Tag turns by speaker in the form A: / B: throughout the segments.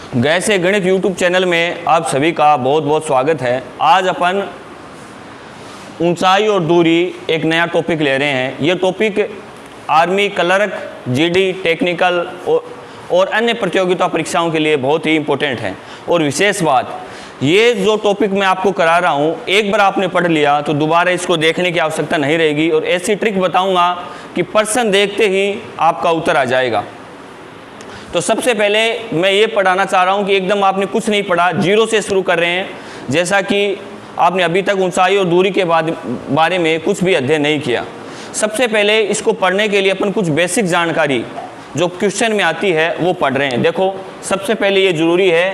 A: गए से गणित यूट्यूब चैनल में आप सभी का बहुत बहुत स्वागत है। आज अपन ऊंचाई और दूरी एक नया टॉपिक ले रहे हैं। ये topic army, clerk, GD, technical और अन्य प्रतियोगिता परीक्षाओं के लिए बहुत ही इम्पोर्टेंट है। और विशेष बात, ये जो टॉपिक मैं आपको करा रहा हूँ, एक बार आपने पढ़ लिया तो दोबारा इसको देखने की आवश्यकता नहीं रहेगी। और ऐसी ट्रिक बताऊँगा कि प्रश्न देखते ही आपका उत्तर आ जाएगा। तो सबसे पहले मैं ये पढ़ाना चाह रहा हूँ कि एकदम आपने कुछ नहीं पढ़ा, जीरो से शुरू कर रहे हैं। जैसा कि आपने अभी तक ऊंचाई और दूरी के बारे में कुछ भी अध्ययन नहीं किया। सबसे पहले इसको पढ़ने के लिए अपन कुछ बेसिक जानकारी जो क्वेश्चन में आती है वो पढ़ रहे हैं। देखो, सबसे पहले ये ज़रूरी है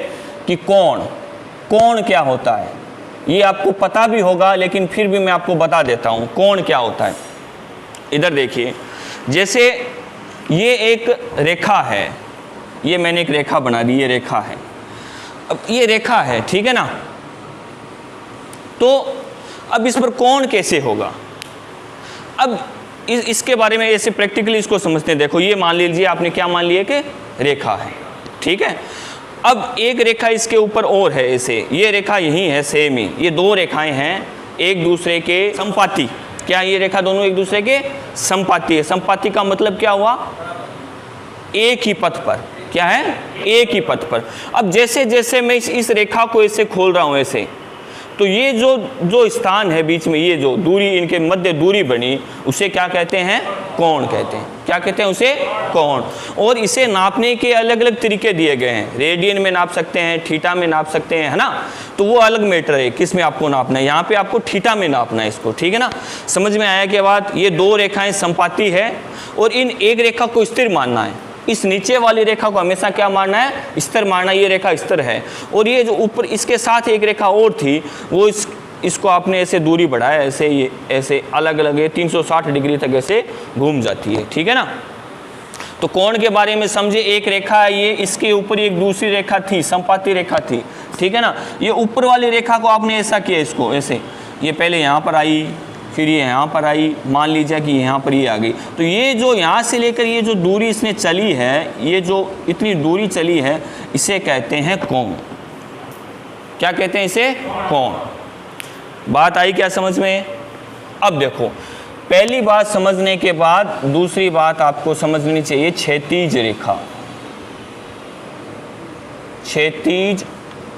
A: कि कोण क्या होता है। ये आपको पता भी होगा, लेकिन फिर भी मैं आपको बता देता हूँ कोण क्या होता है। इधर देखिए, जैसे ये एक रेखा है, ये मैंने एक रेखा बना दी, ये रेखा है। अब ये रेखा है, ठीक है ना। तो अब इस पर कोण कैसे होगा, अब इसके बारे में ऐसे प्रैक्टिकली इसको समझते हैं। देखो, ये मान लीजिए आपने क्या मान लिया कि रेखा है, ठीक है। अब एक रेखा इसके ऊपर और है, ऐसे ये रेखा यही है, सेम ही। ये दो रेखाएं हैं एक दूसरे के संपाती। क्या ये रेखा दोनों एक दूसरे के संपाती है? संपाती का मतलब क्या हुआ? एक ही पथ पर। क्या है? एक ही पथ पर। अब जैसे जैसे मैं इस रेखा को ऐसे खोल रहा हूँ ऐसे, तो ये जो स्थान है बीच में, ये जो दूरी, इनके मध्य दूरी बनी, उसे क्या कहते हैं? कोण कहते हैं। क्या कहते हैं उसे? कोण। और इसे नापने के अलग अलग तरीके दिए गए हैं। रेडियन में नाप सकते हैं, थीटा में नाप सकते हैं, है ना। तो वो अलग मैटर है किस में आपको नापना है। यहाँ पे आपको थीटा में नापना है इसको, ठीक है ना। समझ में आया? के बाद ये दो रेखाएं संपाती है और इन एक रेखा को स्थिर मानना है। इस नीचे वाली रेखा को हमेशा क्या मानना है? स्थिर मानना। ये रेखा स्थिर है। और ये जो ऊपर इसके साथ एक रेखा और थी, वो इसको आपने ऐसे दूरी बढ़ाया, ऐसे ये ऐसे अलग अलग है, 360 डिग्री तक ऐसे घूम जाती है, ठीक है ना। तो कोण के बारे में समझे, एक रेखा है ये, इसके ऊपर एक दूसरी रेखा थी, संपाती रेखा थी, ठीक है ना। ये ऊपर वाली रेखा को आपने ऐसा किया, इसको ऐसे, ये पहले यहाँ पर आई, फिर ये यहाँ पर आई, मान लीजिए कि यहाँ पर ये आ गई। तो ये जो यहाँ से लेकर ये जो दूरी इसने चली है, ये जो इतनी दूरी चली है, इसे कहते हैं कोण। क्या कहते हैं इसे? कोण। बात आई क्या समझ में? अब देखो, पहली बात समझने के बाद दूसरी बात आपको समझनी चाहिए, क्षैतिज रेखा। क्षैतिज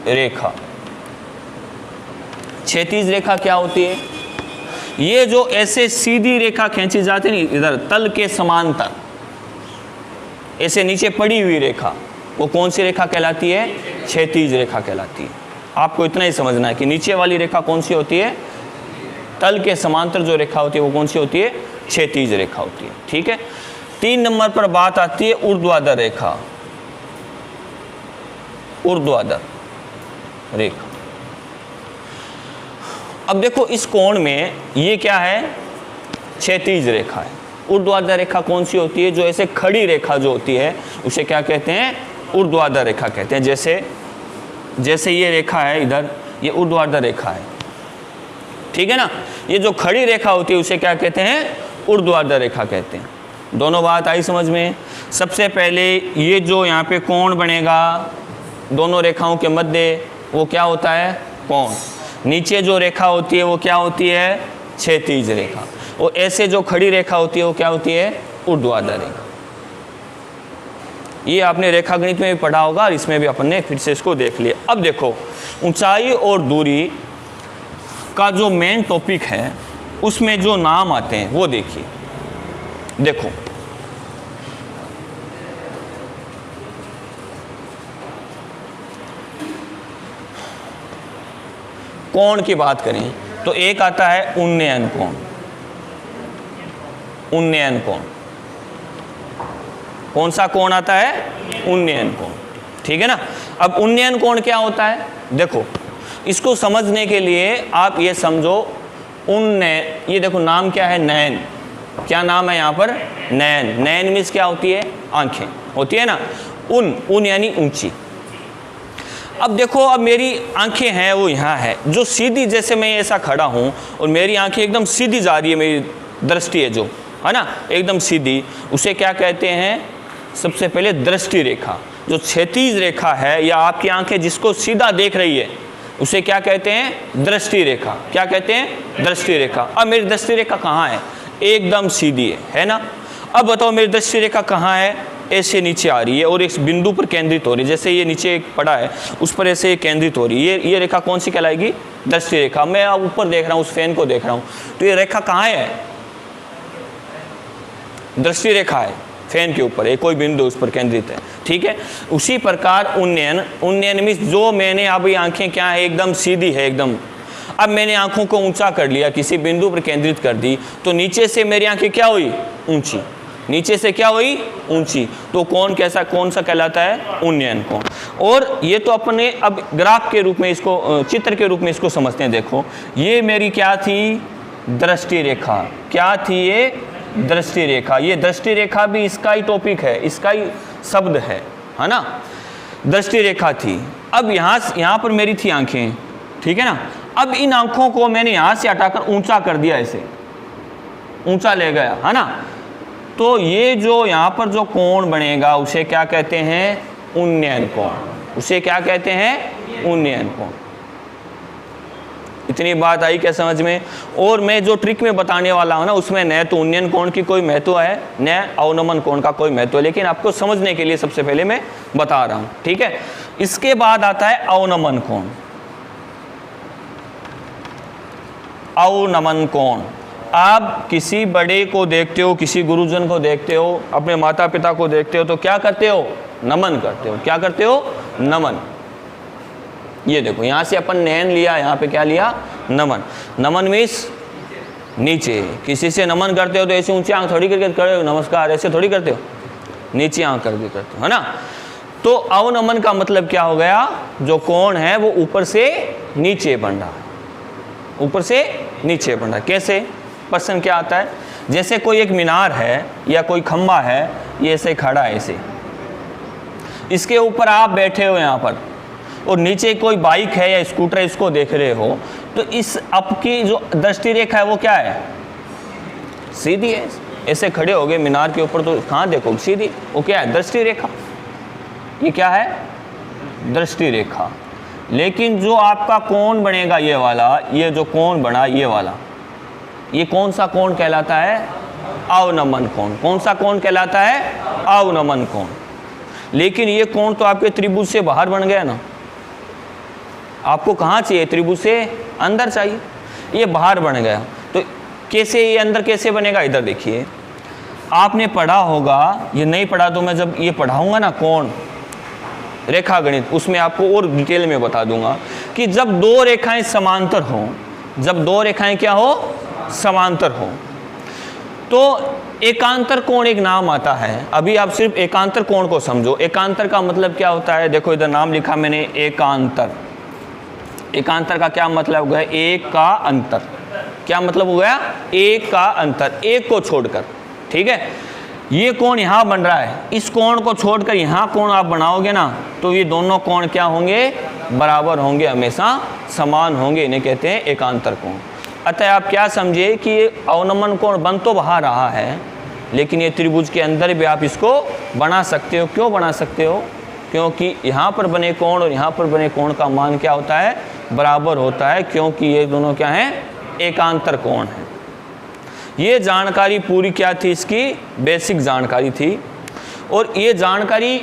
A: रेखा, क्षैतिज रेखा क्या होती है? ये जो ऐसे सीधी रेखा खींची जाती है इधर तल के समांतर, ऐसे नीचे पड़ी हुई रेखा, वो कौन सी रेखा कहलाती है? क्षैतिज रेखा कहलाती है। आपको इतना ही समझना है कि नीचे वाली रेखा कौन सी होती है? तल के समांतर जो रेखा होती है वो कौन सी होती है? क्षैतिज रेखा होती है, ठीक है। 3 नंबर पर बात आती है ऊर्ध्वाधर रेखा। ऊर्ध्वाधर रेखा। अब देखो, इस कोण में ये क्या है? क्षैतिज रेखा है। ऊर्ध्वाधर रेखा कौन सी होती है? जो ऐसे खड़ी रेखा जो होती है उसे क्या कहते हैं? ऊर्ध्वाधर रेखा कहते हैं। जैसे ये रेखा है इधर, ये ऊर्ध्वाधर रेखा है, ठीक है ना। ये जो खड़ी रेखा होती है उसे क्या कहते हैं? ऊर्ध्वाधर रेखा कहते हैं। दोनों बात आई समझ में? सबसे पहले ये जो यहाँ पे कोण बनेगा दोनों रेखाओं के मध्य, वो क्या होता है? कोण। नीचे जो रेखा होती है वो क्या होती है? क्षैतिज रेखा। और ऐसे जो खड़ी रेखा होती है वो क्या होती है? ऊर्ध्वाधर रेखा। ये आपने रेखा गणित में भी पढ़ा होगा और इसमें भी अपन ने फिर से इसको देख लिया। अब देखो, ऊंचाई और दूरी का जो मेन टॉपिक है उसमें जो नाम आते हैं वो देखिए। देखो, कोण की बात करें तो एक आता है उन्नयन कोण। उन्नयन कोण, कौन सा कोण आता है? उन्नयन कोण, ठीक है ना। अब उन्नयन कोण क्या होता है? देखो, इसको समझने के लिए आप ये समझो, उन्नयन, ये देखो नाम क्या है? नयन। क्या नाम है यहाँ पर? नयन। नयन मीन्स क्या होती है? आंखें होती है ना। उन यानी ऊंची। अब देखो, अब मेरी आंखें हैं वो यहाँ है, जो सीधी, जैसे मैं ऐसा खड़ा हूँ और मेरी आंखें एकदम सीधी जा रही है, मेरी दृष्टि है जो, है ना, एकदम सीधी, उसे क्या कहते हैं? सबसे पहले दृष्टि रेखा। जो क्षैतिज रेखा है या आपकी आंखें जिसको सीधा देख रही है उसे क्या कहते हैं? दृष्टि रेखा। क्या कहते हैं? दृष्टि रेखा। अब मेरी दृष्टि रेखा कहाँ है? एकदम सीधी है ना। अब बताओ मेरी दृष्टि रेखा कहाँ है? ऐसे नीचे आ रही है और इस बिंदु पर केंद्रित हो रही है। जैसे ये नीचे एक पड़ा है उस पर ऐसे केंद्रित हो रही है। ये रेखा कौन सी कहलाएगी? दृष्टि रेखा। मैं अब ऊपर देख रहा हूँ, उस फैन को देख रहा हूँ, तो ये रेखा कहाँ है? दृष्टि रेखा है, फैन के ऊपर एक कोई बिंदु उस पर केंद्रित है। ठीक है, उसी प्रकार उन्नयन, उन्नयन मीन्स जो मैंने अभी आंखें क्या है? एकदम सीधी है एकदम। अब मैंने आंखों को ऊंचा कर लिया, किसी बिंदु पर केंद्रित कर दी, तो नीचे से मेरी आंखें क्या हुई? ऊंची। नीचे से क्या हुई? ऊंची। तो कौन कैसा, कौन सा कहलाता है? उन्नयन कोण। और ये तो अपने अब ग्राफ के रूप में इसको, चित्र के रूप में इसको समझते हैं। देखो ये मेरी क्या थी? दृष्टि रेखा। क्या थी ये? दृष्टि रेखा। ये दृष्टि रेखा भी इसका ही टॉपिक है, इसका ही शब्द है ना। दृष्टि रेखा थी। अब यहाँ पर मेरी थी आंखें, ठीक है ना। अब इन आंखों को मैंने यहाँ से हटाकर ऊंचा कर दिया, ऐसे ऊंचा ले गया, है ना। तो ये जो यहाँ पर जो कोण बनेगा उसे क्या कहते हैं? उन्नयन कोण। उसे क्या कहते हैं? उन्नयन कोण। इतनी बात आई क्या समझ में? और मैं जो ट्रिक में बताने वाला हूँ ना, उसमें न तो उन्नयन कोण की कोई महत्व है, न अवनमन कोण का कोई महत्व है, लेकिन आपको समझने के लिए सबसे पहले मैं बता रहा हूँ। ठीक है, इसके बाद आता है अवनमन कोण। अवनमन कोण, आप किसी बड़े को देखते हो, किसी गुरुजन को देखते हो, अपने माता पिता को देखते हो, तो क्या करते हो? नमन करते हो। क्या करते हो? नमन। ये देखो यहाँ से अपन नयन लिया, यहाँ पे क्या लिया? नमन। नमन मीन्स नीचे। किसी से नमन करते हो तो ऐसे ऊंची आंख थोड़ी करके करे हो, नमस्कार ऐसे थोड़ी करते हो, नीचे आंख करके करते हो, है ना। तो अवनमन का मतलब क्या हो गया? जो कोण है वो ऊपर से नीचे बन रहा है, ऊपर से नीचे बन रहा है। कैसे? प्रश्न क्या आता है? जैसे कोई एक मीनार है या कोई खंबा है, ये ऐसे खड़ा है, ऐसे इसके ऊपर आप बैठे हो यहाँ पर, और नीचे कोई बाइक है या स्कूटर है, इसको देख रहे हो, तो इस आपकी जो दृष्टि रेखा है वो क्या है? सीधी है। ऐसे खड़े हो गए मीनार के ऊपर, तो कहाँ देखो? सीधी। वो क्या है? दृष्टि रेखा। ये क्या है? दृष्टि रेखा। लेकिन जो आपका कोण बनेगा ये वाला, ये जो कोण बना ये वाला, ये कौन सा कोण कहलाता है? अवनमन कोण। कौन सा कोण कहलाता है? अवनमन कोण। लेकिन ये कोण तो आपके त्रिभुज से बाहर बन गया ना। आपको कहाँ चाहिए? त्रिभुज से अंदर चाहिए, ये बाहर बन गया। तो कैसे ये अंदर कैसे बनेगा? इधर देखिए, आपने पढ़ा होगा, ये नहीं पढ़ा तो मैं जब ये पढ़ाऊंगा ना कोण रेखा गणित, उसमें आपको और डिटेल में बता दूंगा कि जब दो रेखाएं समांतर हों, जब दो रेखाएं क्या हो? समांतर हो, तो एकांतर कोण एक नाम आता है। अभी आप सिर्फ एकांतर कोण को समझो। एकांतर का मतलब क्या होता है? देखो इधर नाम लिखा मैंने, एकांतर। एकांतर का क्या मतलब हो गया? एक का अंतर। क्या मतलब हो गया? एक का अंतर, एक को छोड़कर। ठीक है, ये कोण यहाँ बन रहा है, इस कोण को छोड़कर यहाँ कोण आप बनाओगे ना, तो ये दोनों कोण क्या होंगे? बराबर होंगे, हमेशा समान होंगे। इन्हें कहते हैं एकांतर कोण। अतः आप क्या समझे कि ये अवनमन कोण बन तो बाहर रहा है, लेकिन ये त्रिभुज के अंदर भी आप इसको बना सकते हो। क्यों बना सकते हो? क्योंकि यहाँ पर बने कोण और यहाँ पर बने कोण का मान क्या होता है? बराबर होता है, क्योंकि ये दोनों क्या हैं? एकांतर कोण है। ये जानकारी पूरी क्या थी? इसकी बेसिक जानकारी थी। और ये जानकारी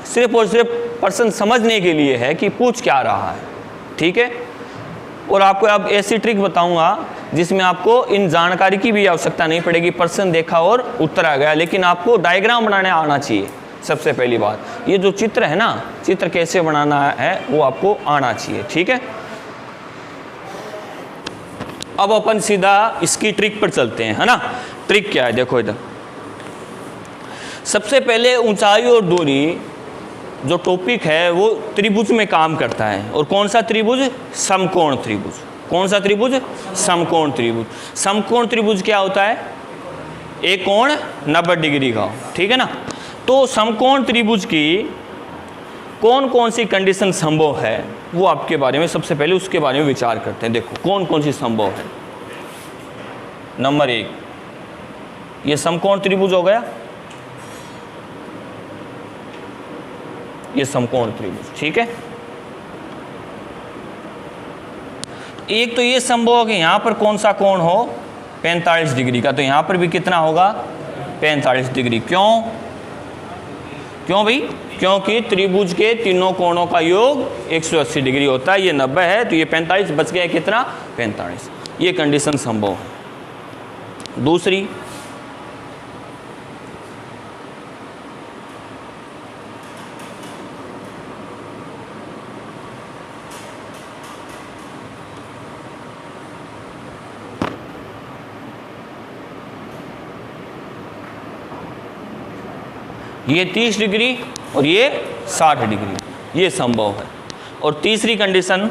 A: सिर्फ और सिर्फ प्रश्न समझने के लिए है कि पूछ क्या रहा है। ठीक है, और आपको अब ऐसी ट्रिक बताऊंगा जिसमें आपको इन जानकारी की भी आवश्यकता नहीं पड़ेगी। प्रश्न देखा और उत्तर आ गया, लेकिन आपको डायग्राम बनाने आना चाहिए। सबसे पहली बात, ये जो चित्र है ना, चित्र कैसे बनाना है वो आपको आना चाहिए। ठीक है, अब अपन सीधा इसकी ट्रिक पर चलते हैं, है ना। ट्रिक क्या है? देखो इधर, सबसे पहले ऊंचाई और दूरी जो टॉपिक है वो त्रिभुज में काम करता है। और कौन सा त्रिभुज? समकोण त्रिभुज। कौन सा त्रिभुज? समकोण त्रिभुज। समकोण त्रिभुज क्या होता है? एक कोण 90 डिग्री का, ठीक है ना। तो समकोण त्रिभुज की कौन कौन सी कंडीशन संभव है वो आपके बारे में, सबसे पहले उसके बारे में विचार करते हैं। देखो कौन कौन सी संभव है। नंबर 1, ये समकोण त्रिभुज हो गया। ये समकोण त्रिभुज। ठीक है, एक तो ये संभव हो कि यहाँ पर कौन सा कोण हो 45 डिग्री का, तो यहाँ पर भी कितना होगा 45 डिग्री। क्यों भाई? क्योंकि त्रिभुज के तीनों कोणों का योग 180 डिग्री होता है, ये 90 है, तो ये 45 बच गया कितना 45। ये कंडीशन संभव है। दूसरी, ये 30 डिग्री और ये 60 डिग्री, ये संभव है। और तीसरी कंडीशन,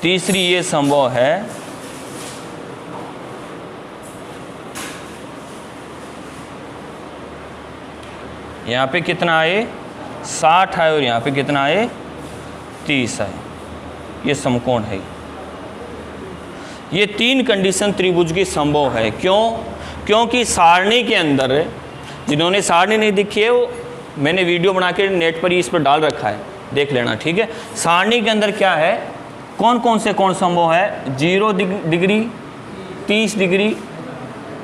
A: तीसरी ये संभव है यहाँ पे कितना आए 60 है और यहाँ पे कितना आए 30 है, ये समकोण है। ये तीन कंडीशन त्रिभुज की संभव है। क्यों? क्योंकि सारणी के अंदर, जिन्होंने सारणी नहीं देखी है वो मैंने वीडियो बना के नेट पर ही इस पर डाल रखा है, देख लेना। ठीक है, सारणी के अंदर क्या है, कौन कौन से कोण संभव है, 0 डिग्री, 30 डिग्री,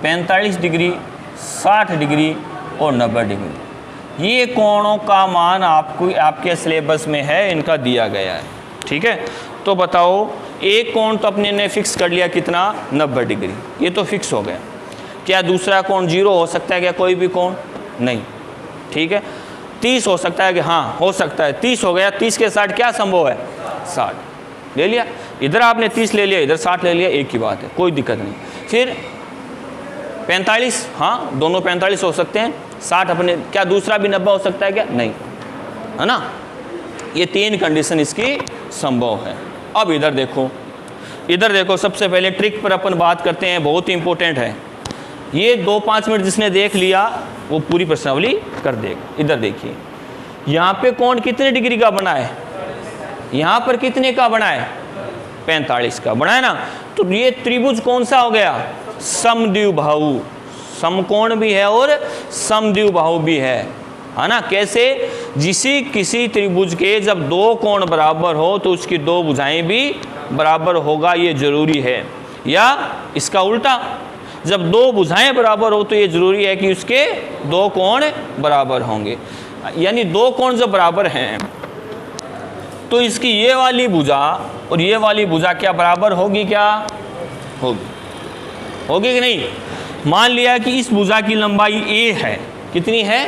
A: 45 डिग्री, 60 डिग्री और 90 डिग्री। ये कोणों का मान आपको आपके सिलेबस में है, इनका दिया गया है। ठीक है, तो बताओ, एक कोण तो अपने ने फिक्स कर लिया कितना 90 डिग्री, ये तो फिक्स हो गया। क्या दूसरा कोण 0 हो सकता है क्या? कोई भी कोण नहीं। ठीक है, 30 हो सकता है कि? हाँ हो सकता है, 30 हो गया। 30 के 60 क्या संभव है? 60 ले लिया, इधर आपने 30 ले लिया, इधर 60 ले लिया, एक ही बात है, कोई दिक्कत नहीं। फिर 45, हाँ दोनों 45 हो सकते हैं। 60 अपने, क्या दूसरा भी 90 हो सकता है क्या? नहीं, है ना। ये तीन कंडीशन इसकी संभव है। अब इधर देखो, इधर देखो, सबसे पहले ट्रिक पर अपन बात करते हैं, बहुत ही इंपॉर्टेंट है। ये 2-5 मिनट जिसने देख लिया वो पूरी प्रश्नावली कर देगा। इधर देखिए, यहाँ पे कोण कितने डिग्री का बना है, यहाँ पर कितने का बना है 45 का बना है ना। तो ये त्रिभुज कौन सा हो गया? समद्विबाहु, समकोण भी है और समद्विबाहु भी है ना। कैसे? किसी त्रिभुज के जब दो कोण बराबर हो तो उसकी दो भुजाएं भी बराबर होगा, ये जरूरी है। या इसका उल्टा, जब दो भुजाएं बराबर हो तो ये जरूरी है कि उसके दो कोण बराबर होंगे। यानी दो कोण जब बराबर हैं तो इसकी ये वाली भुजा और ये वाली भुजा क्या बराबर होगी? क्या होगी? होगी कि नहीं? मान लिया कि इस भुजा की लंबाई a है, कितनी है?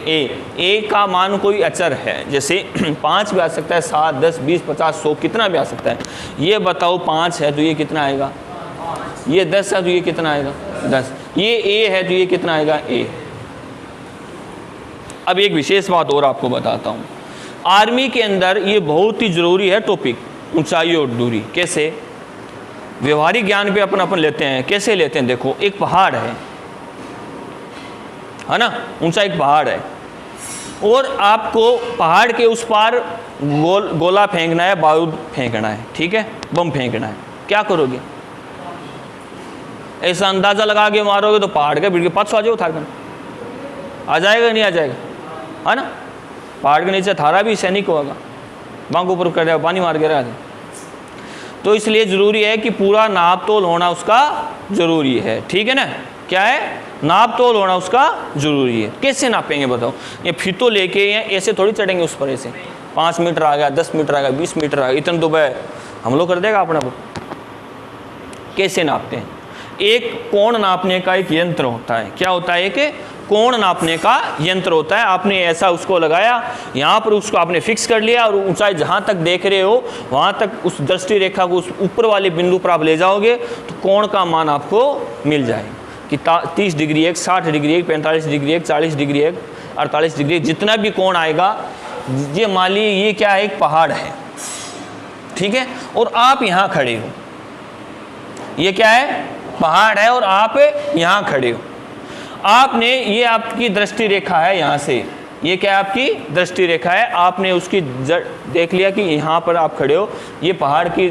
A: a का मान कोई अचर है, जैसे 5 भी आ सकता है, 7, 10, 20, 50, 100 कितना भी आ सकता है। ये बताओ 5 है तो ये कितना आएगा? ये 10 है तो ये कितना आएगा? 10। ये a है तो ये कितना आएगा? a। अब एक विशेष बात और आपको बताता हूँ, आर्मी के अंदर ये बहुत ही ज़रूरी है टॉपिक, ऊंचाई और दूरी। कैसे? व्यवहारिक ज्ञान पे अपन लेते हैं। कैसे लेते हैं? देखो, एक पहाड़ है ना, ऊंचा एक पहाड़ है, और आपको पहाड़ के उस पार गोला फेंकना है, बारूद फेंकना है, ठीक है, बम फेंकना है। क्या करोगे? ऐसा अंदाजा लगा के मारोगे तो पहाड़ के बिल्कुल पास आ जाओ, थार आ जाएगा नहीं आ जाएगा, है ना। पहाड़ के नीचे थारा भी सैनिक होगा, बांग ऊपर कर जाएगा, पानी मार के रहा था। तो इसलिए ज़रूरी है कि पूरा नाप तोल होना उसका ज़रूरी है, ठीक है ना। क्या है? नाप तोल होना उसका ज़रूरी है। कैसे नापेंगे बताओ? ये फीतो लेके ऐसे थोड़ी चढ़ेंगे उस पर, ऐसे 5 मीटर आ गया, 10 मीटर आ गया, 20 मीटर आ गया, इतना तो भाई हम लोग कर देगा अपना को। कैसे नापते हैं? एक कोण नापने का एक यंत्र होता है। क्या होता है? एक कोण नापने का यंत्र होता है। आपने ऐसा उसको लगाया, यहाँ पर उसको आपने फिक्स कर लिया, और ऊंचाई जहाँ तक देख रहे हो वहाँ तक उस दृष्टि रेखा को उस ऊपर वाले बिंदु पर आप ले जाओगे तो कोण का मान आपको मिल जाएगा कि 30 डिग्री एक, 60 डिग्री एक, 45 डिग्री एक, 40 डिग्री एक, 48 डिग्री एक, जितना भी कोण आएगा। ये मान लीजिए ये क्या है? एक पहाड़ है, ठीक है, और आप यहाँ खड़े हो। ये क्या है? पहाड़ है और आप यहाँ खड़े हो। आपने, ये आपकी दृष्टि रेखा है, यहाँ से ये क्या है? आपकी दृष्टि रेखा है। आपने उसकी जड़ देख लिया कि यहाँ पर आप खड़े हो, ये पहाड़ की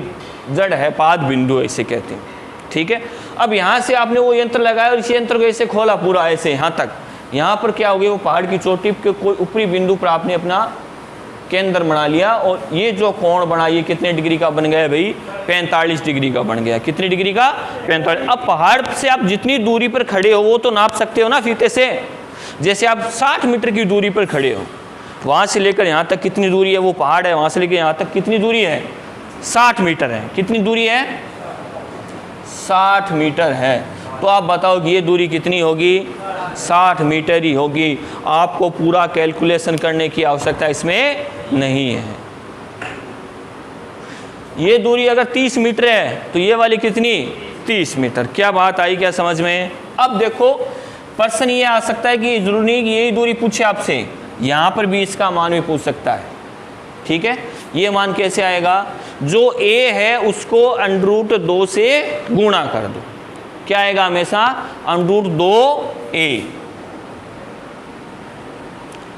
A: जड़ है, पाद बिंदु ऐसे कहते हैं, ठीक है। अब यहाँ से आपने वो यंत्र लगाया और इस यंत्र को ऐसे खोला पूरा, ऐसे यहाँ तक, यहाँ पर क्या हो गया, वो पहाड़ की चोटी के कोई ऊपरी बिंदु पर आपने अपना केंद्र बना लिया और ये जो कोण बना ये कितने डिग्री का बन गया भाई, 45 डिग्री का बन गया। कितनी डिग्री का, 45। अब पहाड़ से आप जितनी दूरी पर खड़े हो वो तो नाप सकते हो ना फीते से। जैसे आप 60 मीटर की दूरी पर खड़े हो, वहाँ से लेकर यहाँ तक कितनी दूरी है, वो पहाड़ है, वहाँ से लेकर यहाँ तक कितनी दूरी है, 60 मीटर है। कितनी दूरी है, 60 मीटर है। तो आप बताओ कि ये दूरी कितनी होगी, 60 मीटर ही होगी। आपको पूरा कैलकुलेशन करने की आवश्यकता इसमें नहीं है। ये दूरी अगर 30 मीटर है तो ये वाली कितनी, 30 मीटर। क्या बात आई क्या समझ में। अब देखो प्रश्न ये आ सकता है कि जरूरी नहीं कि यही दूरी पूछे आपसे, यहाँ पर भी इसका मान भी पूछ सकता है। ठीक है, ये मान कैसे आएगा, जो a है उसको √2 से गुणा कर दो। क्या आएगा हमेशा, √2a।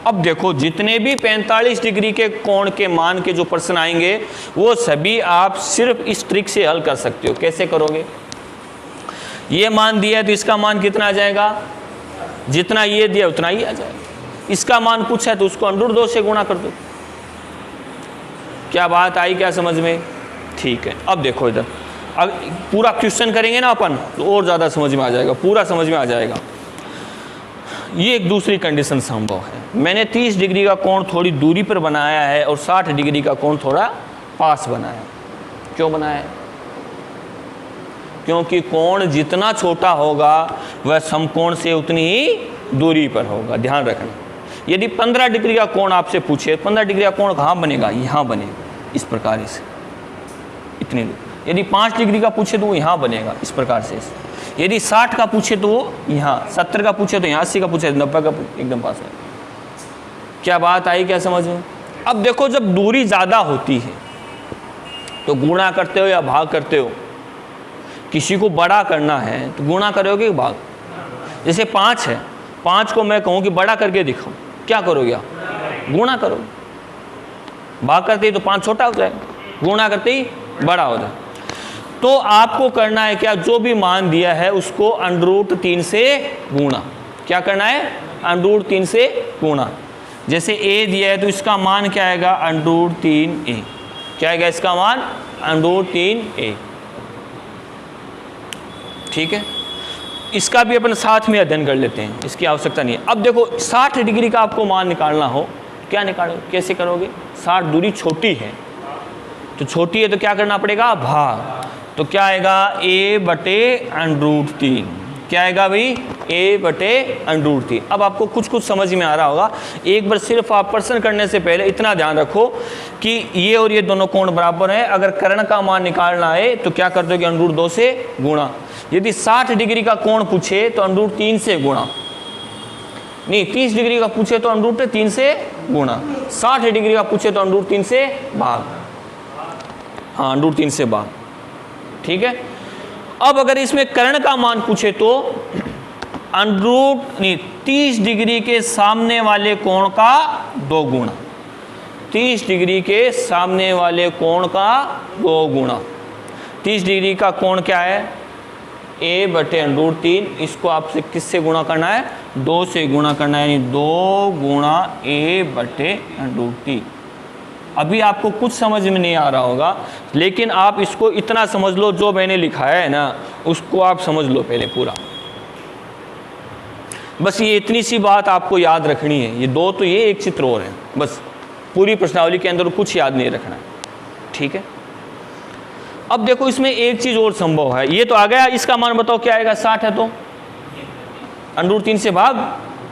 A: अब देखो जितने भी 45 डिग्री के कोण के मान के जो प्रश्न आएंगे वो सभी आप सिर्फ इस ट्रिक से हल कर सकते हो। कैसे करोगे, ये मान दिया है तो इसका मान कितना आ जाएगा, जितना ये दिया उतना ही आ जाएगा। इसका मान पूछा है तो उसको √2 से गुणा कर दो। क्या बात आई क्या समझ में। ठीक है, अब देखो इधर, अब पूरा क्वेश्चन करेंगे ना अपन तो और ज़्यादा समझ में आ जाएगा, पूरा समझ में आ जाएगा। ये एक दूसरी कंडीशन संभव है। मैंने 30 डिग्री का कोण थोड़ी दूरी पर बनाया है और 60 डिग्री का कोण थोड़ा पास बनाया। क्यों बनाया है, क्योंकि कोण जितना छोटा होगा वह समकोण से उतनी ही दूरी पर होगा। ध्यान रखना, यदि 15 डिग्री का कोण आपसे पूछे, 15 डिग्री का कोण कहाँ बनेगा, यहाँ बनेगा इस प्रकार से, इतनी दूर। यदि 5 डिग्री का पूछे तो वो यहाँ बनेगा इस प्रकार से। यदि 60 का पूछे तो वो यहाँ, 70 का पूछे तो यहाँ, 80 का पूछे तो 90 का एकदम पास है। क्या बात आई क्या समझ में। अब देखो जब दूरी ज़्यादा होती है तो गुणा करते हो या भाग करते हो। किसी को बड़ा करना है तो गुणा करोगे कि भाग। जैसे 5 है, 5 को मैं कहूँ कि बड़ा करके दिखाओ, क्या करोगे आप, गुणा करोगे। भाग करते ही तो 5 छोटा हो जाएगा, गुणा करते ही बड़ा हो जाए। तो आपको करना है क्या, जो भी मान दिया है उसको √3 से गुणा। क्या करना है, √3 से गुणा। जैसे a दिया है तो इसका मान क्या आएगा, √3a। क्या आएगा इसका मान, √3a। ठीक है, इसका भी अपन साथ में अध्ययन कर लेते हैं, इसकी आवश्यकता नहीं है। अब देखो 60 डिग्री का आपको मान निकालना हो, क्या निकालोगे, कैसे करोगे। 60 दूरी छोटी है तो छोटी है तो क्या करना पड़ेगा, भाग। तो क्या आएगा, a/√3। क्या आएगा भाई, a/√3। अब आपको कुछ कुछ समझ में आ रहा होगा। एक बार सिर्फ आप प्रश्न करने से पहले इतना ध्यान रखो कि ये और ये दोनों कोण बराबर हैं। अगर कर्ण का मान निकालना है तो क्या कर दोगे, √2 से गुणा। यदि 60 डिग्री का कोण पूछे तो √3 से गुणा, नहीं 30 डिग्री का पूछे तो √3 से गुणा, 60 डिग्री का पूछे तो √3 से भाग। हाँ, √3 से भाग। ठीक है, अब अगर इसमें कर्ण का मान पूछे तो 30 डिग्री के सामने वाले कोण का 2 गुणा। 30 डिग्री के सामने वाले कोण का 2 गुणा। 30 डिग्री का कोण क्या है, a/√3। इसको आपसे किससे गुणा करना है, 2 से गुणा करना है, यानी 2 गुणा a/√3। अभी आपको कुछ समझ में नहीं आ रहा होगा, लेकिन आप इसको इतना समझ लो, जो मैंने लिखा है ना उसको आप समझ लो पहले पूरा। बस ये इतनी सी बात आपको याद रखनी है। ये 2 तो ये, एक चित्र और है, बस पूरी प्रश्नावली के अंदर कुछ याद नहीं रखना है। ठीक है, अब देखो इसमें एक चीज़ और संभव है। ये तो आ गया, इसका मान बताओ क्या आएगा। 60 है तो √3 से भाग,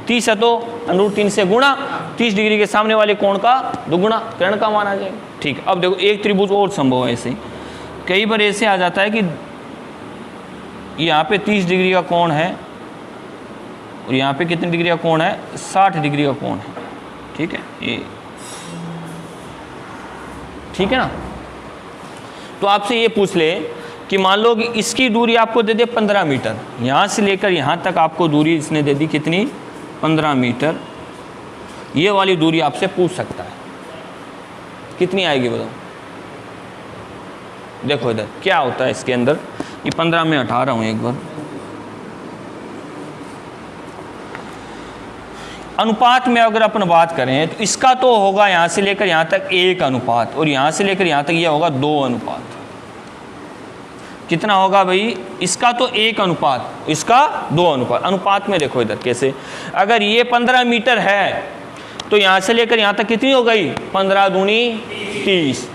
A: 30 है तो √3 से गुणा, 30 डिग्री के सामने वाले कोण का 2 गुणा, कर्ण का मान आ जाएगा। ठीक है, अब देखो एक त्रिभुज और संभव है। ऐसे कई बार ऐसे आ जाता है कि यहाँ पे 30 डिग्री का कोण है और यहाँ पे कितनी डिग्री का कोण है, 60 डिग्री का कोण है। ठीक है, ये ठीक है ना। तो आपसे ये पूछ ले कि मान लो कि इसकी दूरी आपको दे दे 15 मीटर, यहाँ से लेकर यहाँ तक आपको दूरी इसने दे दी कितनी, 15 मीटर। ये वाली दूरी आपसे पूछ सकता है, कितनी आएगी बताओ। देखो इधर क्या होता है इसके अंदर, ये 15 में हटा रहा हूँ एक बार। अनुपात में अगर अपन बात करें तो इसका तो होगा यहाँ से लेकर यहाँ तक 1 अनुपात, और यहाँ से लेकर यहाँ तक यह होगा 2 अनुपात। कितना होगा भाई? इसका तो 1 अनुपात, इसका 2 अनुपात। अनुपात में देखो इधर कैसे, अगर ये 15 मीटर है तो यहाँ से लेकर यहाँ तक कितनी हो गई? 15 दूनी 30।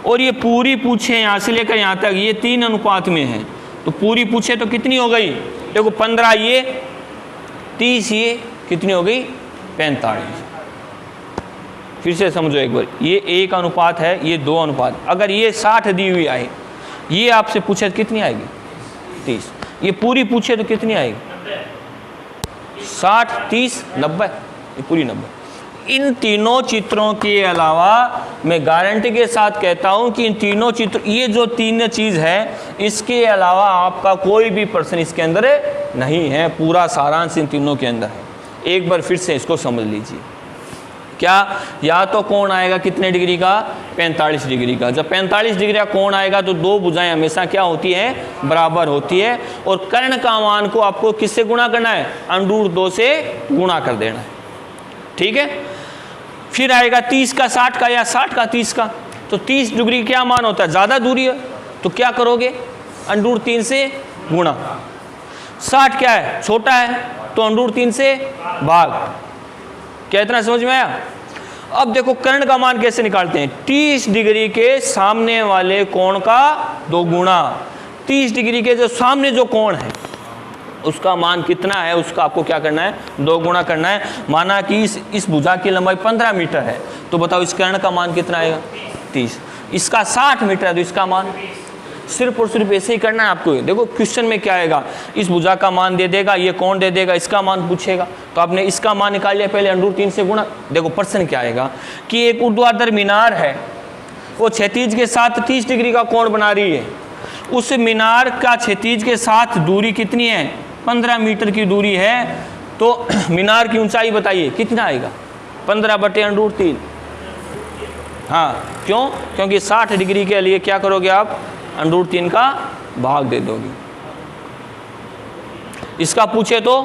A: और ये पूरी पूछे यहाँ से लेकर यहाँ तक ये 3 अनुपात में है, तो पूरी पूछे तो कितनी हो गई? देखो 15 ये, 30 ये, कितनी हो गई? 45। फिर से समझो एक बार, ये 1 अनुपात है, ये 2 अनुपात। अगर ये 60 दी हुई आए, ये आपसे पूछे तो कितनी आएगी? 30। ये पूरी पूछे तो कितनी आएगी? 60, 30, 90, ये पूरी 90। इन तीनों चित्रों के अलावा मैं गारंटी के साथ कहता हूं कि इन तीनों चित्र, ये जो 3 चीज़ है, इसके अलावा आपका कोई भी प्रश्न इसके अंदर नहीं है। पूरा सारांश इन तीनों के अंदर है। एक बार फिर से इसको समझ लीजिए। क्या? या तो कोण आएगा कितने डिग्री का? 45 डिग्री का। जब 45 डिग्री का कोण आएगा तो 2 भुजाएं हमेशा क्या होती है? बराबर होती है। और कर्ण का मान को आपको किससे गुणा करना है? √2 से गुणा कर देना है। ठीक है। फिर आएगा 30 का 60 का या 60 का 30 का। तो 30 डिग्री क्या मान होता है? ज़्यादा दूरी है तो क्या करोगे? √3 से गुणा। 60 क्या है? छोटा है तो √3 से भाग। क्या इतना समझ में आया? अब देखो कर्ण का मान कैसे निकालते हैं? 30 डिग्री के सामने वाले कोण का 2 गुणा। 30 डिग्री के जो सामने जो कोण है उसका मान कितना है, उसका आपको क्या करना है? 2 गुणा करना है। माना कि इस भुजा की लंबाई 15 मीटर है, तो बताओ इस कर्ण का मान कितना आएगा? 30। इसका 60 मीटर है तो इसका मान, सिर्फ और सिर्फ ऐसे ही करना है आपको। देखो क्वेश्चन में क्या आएगा? इस भुजा का मान दे देगा, ये कोण दे देगा, इसका मान पूछेगा, तो आपने इसका मान निकाल लिया, पहले √3 से गुणा। देखो प्रश्न क्या आएगा कि एक ऊर्ध्वाधर मीनार है, वो क्षैतिज के साथ 30 डिग्री का कोण बना रही है। उस मीनार का क्षैतिज के साथ दूरी कितनी है? 15 मीटर की दूरी है। तो मीनार की ऊंचाई बताइए कितना आएगा? 15/√3। हाँ, क्यों? क्योंकि 60 डिग्री के लिए क्या करोगे आप? √3 का भाग दे दोगे। इसका पूछे तो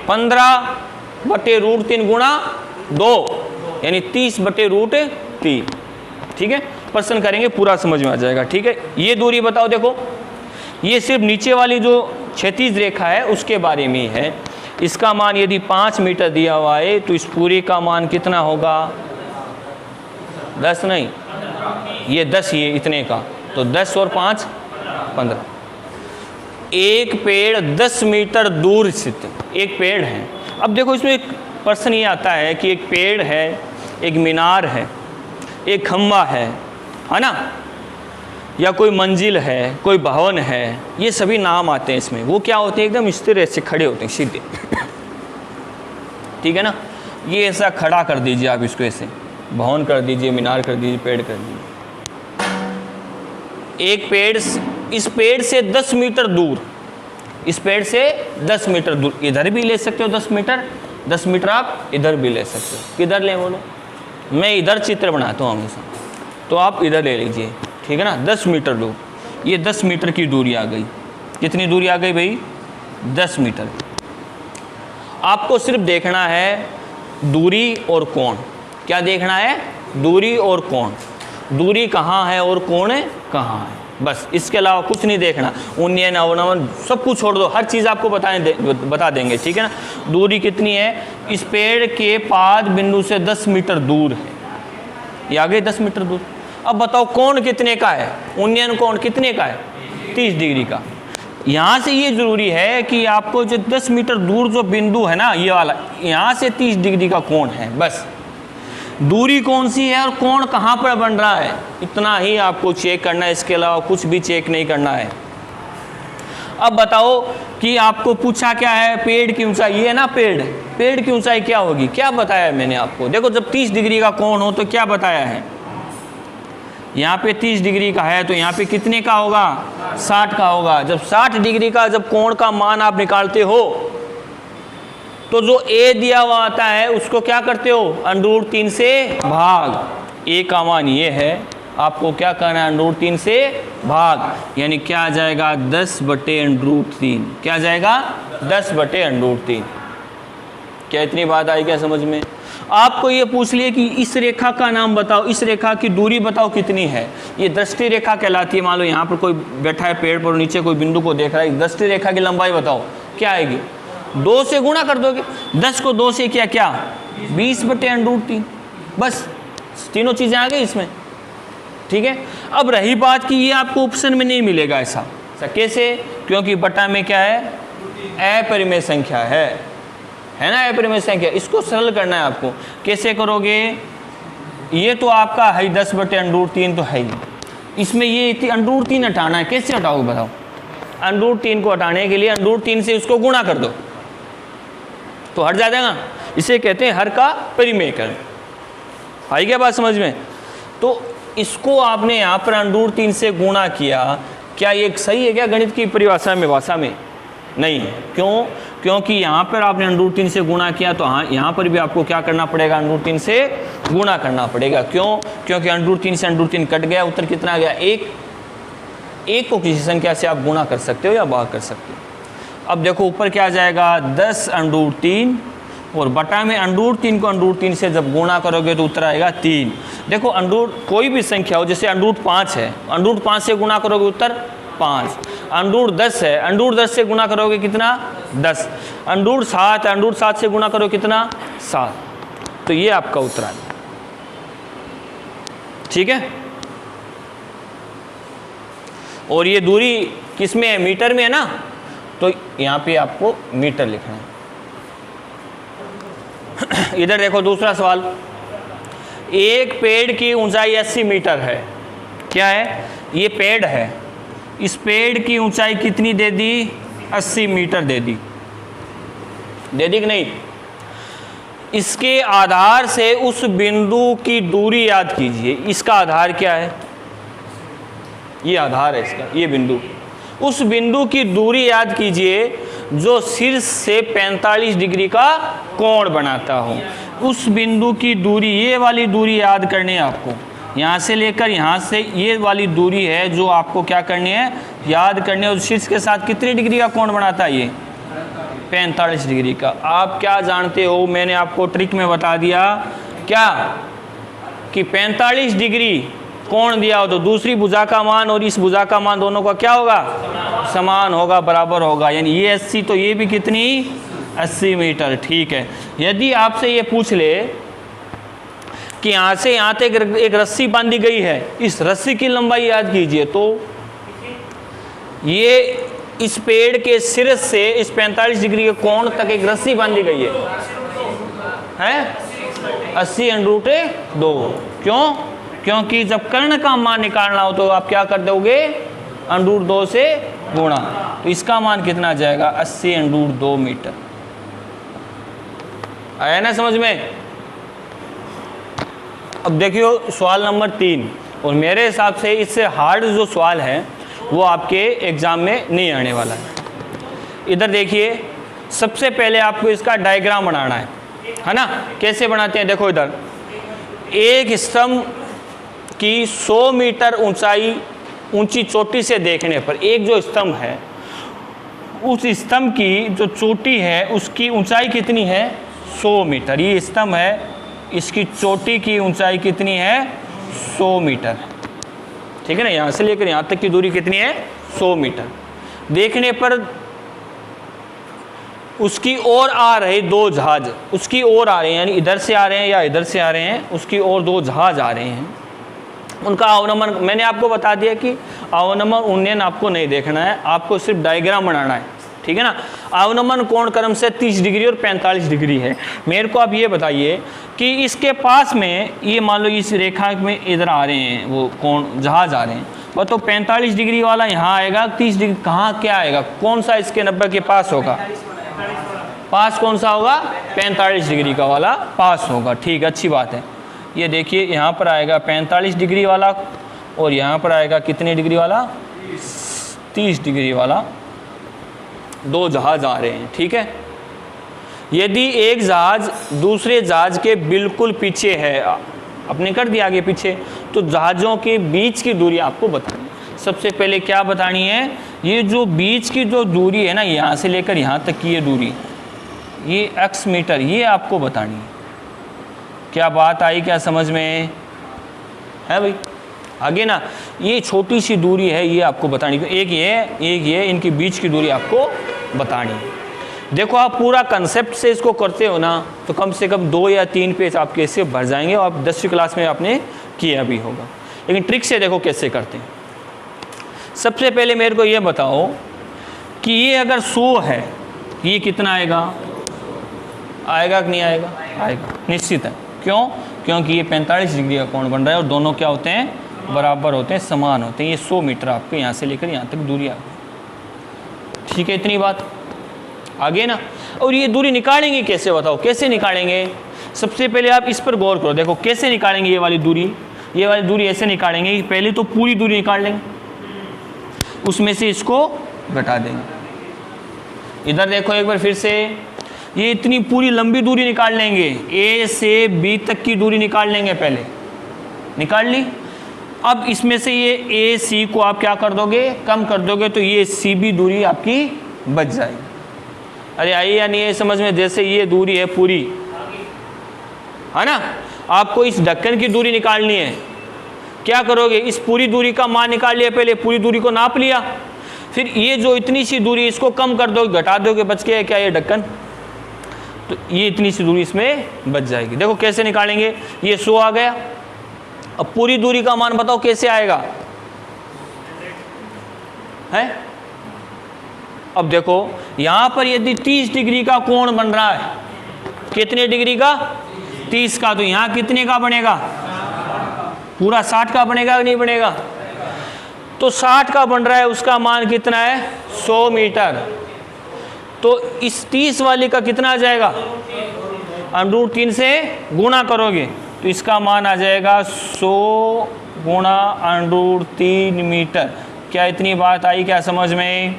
A: 15/√3 गुणा 2 यानी 30/√3। ठीक है, प्रश्न करेंगे पूरा समझ में आ जाएगा। ठीक है, ये दूरी बताओ। देखो ये सिर्फ नीचे वाली जो क्षैतिज रेखा है उसके बारे में है। इसका मान यदि 5 मीटर दिया हुआ है तो इस पूरे का मान कितना होगा? 10 नहीं, ये 10, ये इतने का, तो 10 और 5 15। एक पेड़ 10 मीटर दूर स्थित एक पेड़ है। अब देखो इसमें एक प्रश्न ये आता है कि एक पेड़ है, एक मीनार है, एक खंबा है ना, या कोई मंजिल है, कोई भवन है, ये सभी नाम आते हैं इसमें। वो क्या होते हैं? एकदम स्थिर ऐसे खड़े होते हैं, सीधे। ठीक है ना। ये ऐसा खड़ा कर दीजिए आप इसको, ऐसे भवन कर दीजिए, मीनार कर दीजिए, पेड़ कर दीजिए। एक पेड़, इस पेड़ से 10 मीटर दूर, इस पेड़ से 10 मीटर दूर, इधर भी ले सकते हो 10 मीटर, 10 मीटर आप इधर भी ले सकते हो। किधर लें बोलो? मैं इधर चित्र बनाता हूँ हमेशा, तो आप इधर ले लीजिए। ठीक है ना, 10 मीटर दूर। ये 10 मीटर की दूरी आ गई। कितनी दूरी आ गई भाई? 10 मीटर। आपको सिर्फ देखना है दूरी और कोण। क्या देखना है? दूरी और कोण। दूरी कहाँ है और कोण कहाँ है, बस। इसके अलावा कुछ नहीं देखना। उन्नयन, अवनमन सब कुछ छोड़ दो, हर चीज़ आपको बता देंगे। ठीक है ना। दूरी कितनी है? इस पेड़ के पाद बिंदु से 10 मीटर दूर है। ये आ गई 10 मीटर दूर। अब बताओ कोण कितने का है? उन्नयन कोण कितने का है? 30 डिग्री का। यहाँ से ये जरूरी है कि आपको जो 10 मीटर दूर जो बिंदु है ना, ये वाला, यहाँ से 30 डिग्री का कोण है। बस दूरी कौन सी है और कोण कहाँ पर बन रहा है, इतना ही आपको चेक करना है। इसके अलावा कुछ भी चेक नहीं करना है। अब बताओ कि आपको पूछा क्या है? पेड़ की ऊंचाई। ये है ना पेड़ की ऊंचाई क्या होगी? क्या बताया है मैंने आपको? देखो जब 30 डिग्री का कोण हो तो क्या बताया है? यहाँ पे 30 डिग्री का है तो यहाँ पे कितने का होगा? 60 का होगा। जब 60 डिग्री का जब कोण का मान आप निकालते हो तो जो ए दिया हुआ आता है उसको क्या करते हो? √3 से भाग। ए का मान ये है आपको क्या करना है, √3 से भाग, यानी क्या आ जाएगा 10/√3। क्या आ जाएगा 10/√3। क्या इतनी बात आई क्या समझ में? आपको ये पूछ लिया कि इस रेखा का नाम बताओ, इस रेखा की दूरी बताओ कितनी है। ये दृष्टि रेखा कहलाती है। मान लो यहाँ पर कोई बैठा है पेड़ पर, नीचे कोई बिंदु को देख रहा है, दृष्टि रेखा की लंबाई बताओ क्या आएगी। 2 से गुणा कर दोगे, 10 को 2 से किया क्या 20/√3। बस तीनों चीज़ें आ गई इसमें, ठीक है। अब रही बात कि ये आपको ऑप्शन में नहीं मिलेगा ऐसा कैसे, क्योंकि बटा में क्या है, अपरिमेय संख्या है ना, अपरिमेय संख्या। इसको सरल करना है आपको। कैसे करोगे, ये तो आपका है 10/√3 तो है ही, इसमें ये √3 हटाना है। कैसे हटाओगे बताओ? √3 को हटाने के लिए √3 से उसको गुणा कर दो तो हट जाएगा। इसे कहते हैं हर का परिमेयकरण। आई क्या बात समझ में? तो इसको आपने यहाँ पर √3 से गुणा किया, क्या ये सही है क्या गणित की परिभाषा में, भाषा में? नहीं। क्यों? क्योंकि यहाँ पर आपने √3 से गुणा किया, तो हाँ यहाँ पर भी आपको क्या करना पड़ेगा, √3 से गुणा करना पड़ेगा। क्यों? क्योंकि √3 से √3 कट गया, उत्तर कितना आ गया 1। 1 को किसी संख्या से आप गुणा कर सकते हो या भाग कर सकते हो। अब देखो ऊपर क्या आ जाएगा 10/√3, और बटा में √3 को √3 से जब गुणा करोगे तो उत्तर आएगा 3। देखो कोई भी संख्या हो, जैसे √5 है, √5 से गुणा करोगे उत्तर 5। √10 है, √10 से गुणा करोगे कितना 10। √7 है, √7 से गुणा करोगे कितना 7। तो ये आपका उत्तर आ गया, ठीक है। और ये दूरी किस में है, मीटर में है ना, तो यहाँ पे आपको मीटर लिखना है। इधर देखो दूसरा सवाल, एक पेड़ की ऊंचाई 80 मीटर है। क्या है, ये पेड़ है, इस पेड़ की ऊंचाई कितनी दे दी, 80 मीटर दे दी कि नहीं। इसके आधार से उस बिंदु की दूरी याद कीजिए। इसका आधार क्या है, ये आधार है इसका, ये बिंदु। उस बिंदु की दूरी याद कीजिए जो शीर्ष से 45 डिग्री का कोण बनाता हो। उस बिंदु की दूरी, ये वाली दूरी याद करनी है आपको, यहाँ से लेकर यहाँ से ये वाली दूरी है जो आपको क्या करनी है, याद करनी है। उस शीर्ष के साथ कितनी डिग्री का कोण बनाता है, ये 45 डिग्री का। आप क्या जानते हो, मैंने आपको ट्रिक में बता दिया क्या, कि 45 डिग्री कोण दिया हो तो दूसरी भुजा का मान और इस भुजा का मान दोनों का क्या होगा, समान होगा, बराबर होगा। यानी ये 80 तो ये भी कितनी 80 मीटर, ठीक है। यदि आपसे ये पूछ ले कि यहाँ से यहाँ तक एक रस्सी बांधी गई है, इस रस्सी की लंबाई याद कीजिए, तो ये इस पेड़ के सिर से इस 45 डिग्री के कोण तक एक रस्सी बांधी गई है 80/2। क्यों? क्योंकि जब कर्ण का मान निकालना हो तो आप क्या कर दोगे, √2 से गुणा, तो इसका मान कितना आ जाएगा 80/2 मीटर। आया ना समझ में? अब देखियो सवाल नंबर 3, और मेरे हिसाब से इससे हार्ड जो सवाल है वो आपके एग्जाम में नहीं आने वाला है। इधर देखिए, सबसे पहले आपको इसका डायग्राम बनाना है ना। कैसे बनाते हैं, देखो इधर एक स्तंभ की 100 मीटर ऊंची चोटी से देखने पर, एक जो स्तंभ है उस स्तंभ की जो चोटी है उसकी ऊंचाई कितनी है 100 मीटर। ये स्तंभ है, इसकी चोटी की ऊंचाई कितनी है 100 मीटर, ठीक है ना। यहाँ से लेकर यहाँ तक की दूरी कितनी है 100 मीटर। देखने पर उसकी ओर आ रहे 2 जहाज, उसकी ओर आ रहे हैं, यानी इधर से आ रहे हैं या इधर से आ रहे हैं, उसकी ओर 2 जहाज आ रहे हैं। उनका अवनमन मैंने आपको बता दिया कि अवनमन उन्नयन आपको नहीं देखना है, आपको सिर्फ डायग्राम बनाना है, ठीक है ना। अवनमन कोण क्रम से 30 डिग्री और 45 डिग्री है। मेरे को आप ये बताइए कि इसके पास में ये मान लो इस रेखा में इधर आ रहे हैं वो कोण जहाज आ रहे हैं, वो तो 45 डिग्री वाला यहाँ आएगा, 30 डिग्री कहाँ क्या आएगा, कौन सा इसके 90 के पास होगा, पास कौन सा होगा 45 डिग्री का वाला पास होगा, ठीक, अच्छी बात है। ये देखिए यहाँ पर आएगा 45 डिग्री वाला और यहाँ पर आएगा कितने डिग्री वाला 30 डिग्री वाला, 2 जहाज आ रहे हैं, ठीक है। यदि एक जहाज दूसरे जहाज के बिल्कुल पीछे है, आपने कर दिया आगे पीछे। तो जहाज़ों के बीच की दूरी आपको बतानी है। सबसे पहले क्या बतानी है, ये जो बीच की जो दूरी है ना, यहाँ से लेकर यहाँ तक की ये दूरी, ये x मीटर, ये आपको बतानी है। क्या बात आई, क्या समझ में है भाई? आगे ना ये छोटी सी दूरी है, ये आपको बतानी है। एक ये इनके बीच की दूरी आपको बतानी है। देखो आप पूरा कंसेप्ट से इसको करते हो ना, तो कम से कम 2 या 3 पेज आपके इससे भर जाएंगे, और आप 10वीं क्लास में आपने किया भी होगा। लेकिन ट्रिक से देखो कैसे करते हैं। सबसे पहले मेरे को ये बताओ कि ये अगर 100 है, ये कितना आएगा? आएगा कि नहीं आएगा? आएगा, निश्चित है। क्यों? क्योंकि ये 45 डिग्री का कोण बन रहा है और दोनों क्या होते हैं? बराबर होते हैं, समान होते हैं। ये 100 मीटर आपको यहाँ से लेकर यहाँ तक दूरी आ गई। ठीक है, इतनी बात आगे ना। और ये दूरी निकालेंगे कैसे, बताओ कैसे निकालेंगे? सबसे पहले आप इस पर गौर करो। देखो कैसे निकालेंगे ये वाली दूरी ऐसे निकालेंगे कि पहले तो पूरी दूरी निकाल लेंगे, उसमें से इसको घटा देंगे। इधर देखो एक बार फिर से, ये इतनी पूरी लंबी दूरी निकाल लेंगे, ए से बी तक की दूरी निकाल लेंगे, पहले निकाल ली। अब इसमें से ये ए सी को आप क्या कर दोगे? कम कर दोगे, तो ये सी बी दूरी आपकी बच जाएगी। अरे आई या नहीं है समझ में? जैसे ये दूरी है पूरी, है ना, आपको इस ढक्कन की दूरी निकालनी है। क्या करोगे? इस पूरी दूरी का मान निकाल लिया, पहले पूरी दूरी को नाप लिया, फिर ये जो इतनी सी दूरी इसको कम कर दोगे, घटा दोगे, बच गया क्या? ये ढक्कन। तो ये इतनी सी दूरी इसमें बच जाएगी। देखो कैसे निकालेंगे, ये 100 आ गया। अब पूरी दूरी का मान बताओ कैसे आएगा है? अब देखो यहां पर यदि 30 डिग्री का कोण बन रहा है, कितने डिग्री का? 30 का। तो यहां कितने का बनेगा? पूरा 60 का बनेगा कि नहीं बनेगा? तो 60 का बन रहा है, उसका मान कितना है? 100 मीटर। तो इस 30 वाले का कितना आ जाएगा? √3 से गुणा करोगे तो इसका मान आ जाएगा 100 गुणा √3 मीटर। क्या इतनी बात आई, क्या समझ में?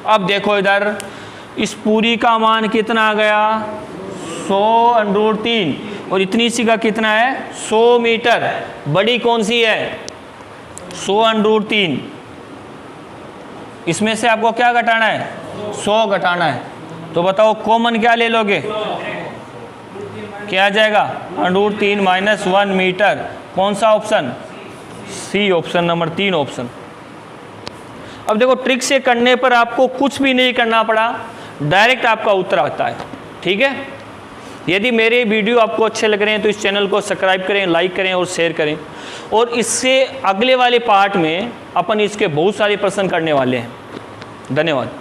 A: अब देखो इधर, इस पूरी का मान कितना आ गया? 100 √3, और इतनी सी का कितना है? 100 मीटर। बड़ी कौन सी है? 100 √3। इसमें से आपको क्या घटाना है? 100 घटाना है। तो बताओ कॉमन क्या ले लोगे? क्या आ जाएगा? √3 - 1 मीटर। कौन सा option? C option, number 3 option. अब देखो ट्रिक से करने पर आपको कुछ भी नहीं करना पड़ा, डायरेक्ट आपका उत्तर आता है। ठीक है, यदि मेरे वीडियो आपको अच्छे लग रहे हैं तो इस चैनल को सब्सक्राइब करें, लाइक करें और शेयर करें। और इससे अगले वाले पार्ट में अपन इसके बहुत सारे प्रश्न करने वाले हैं। धन्यवाद।